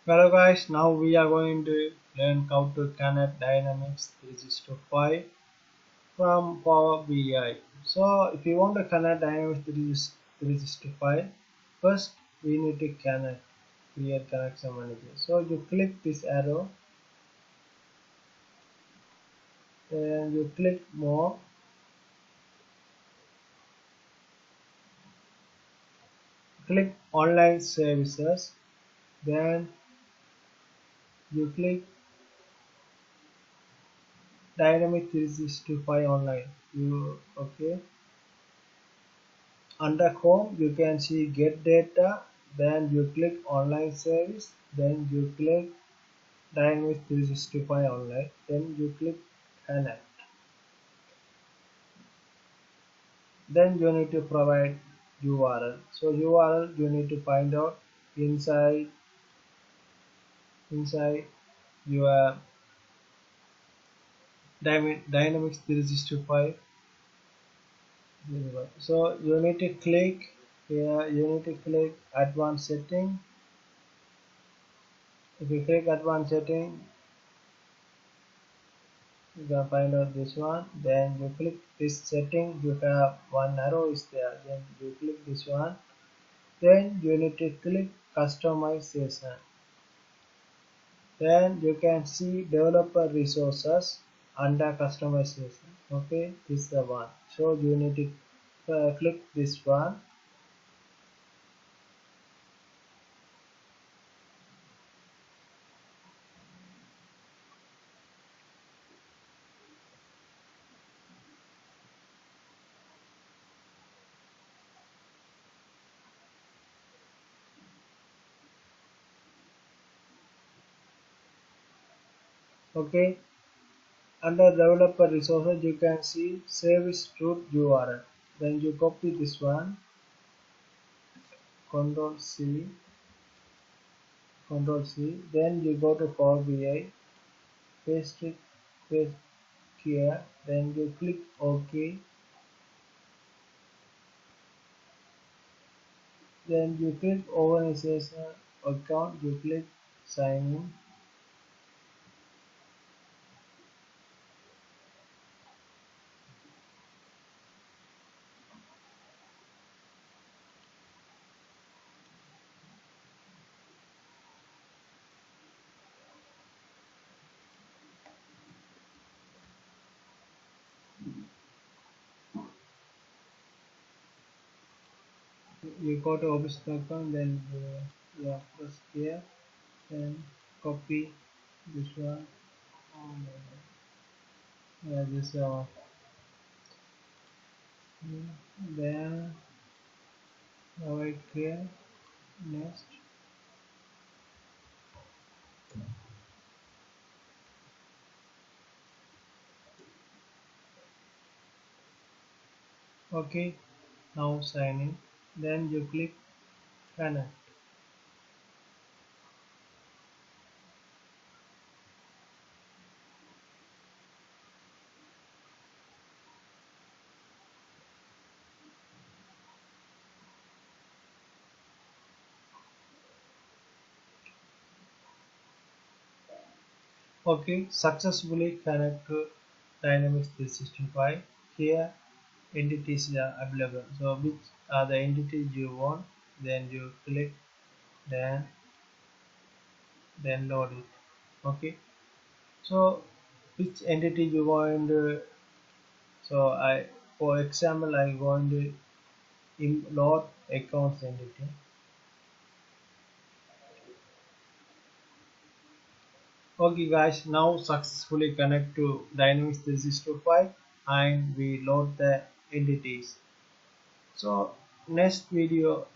Hello guys, now we are going to learn how to connect Dynamics 365 from Power BI. So if you want to connect Dynamics 365, first we need to connect, create connection manager. So you click this arrow, then you click more, click online services, then you click Dynamics 365 online. Okay. Under home you can see get data, then you click online service, then you click Dynamics 365 online, then you click connect. Then you need to provide URL. So URL you need to find out inside your Dynamics 365. So you need to click here, you need to click advanced setting. If you click advanced setting, you can find out this one, then you click this setting, you have one arrow is there, then you click this one, then you need to click customization, then you can see developer resources under customization. Okay, this is the one, so you need to click this one. Okay, under developer resources you can see service root URL, then you copy this one, control C, control C, then you go to Power BI, paste it, paste here, then you click OK, then you click organization account, you click sign in. You go to office account, then yeah, press here, then copy this one. Yeah, this then right here, next. Okay, now sign in, then you click connect. Okay, successfully connect to Dynamics 365. Here entities are available, so which are the entities you want, then you click, then load it. Okay, so which entity you want to, so I, for example, I'm going to load accounts entity. Okay guys, now successfully connect to Dynamics 365 and we load the entities. So next video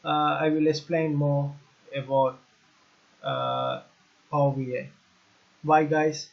I will explain more about uh, Power BI. Bye guys.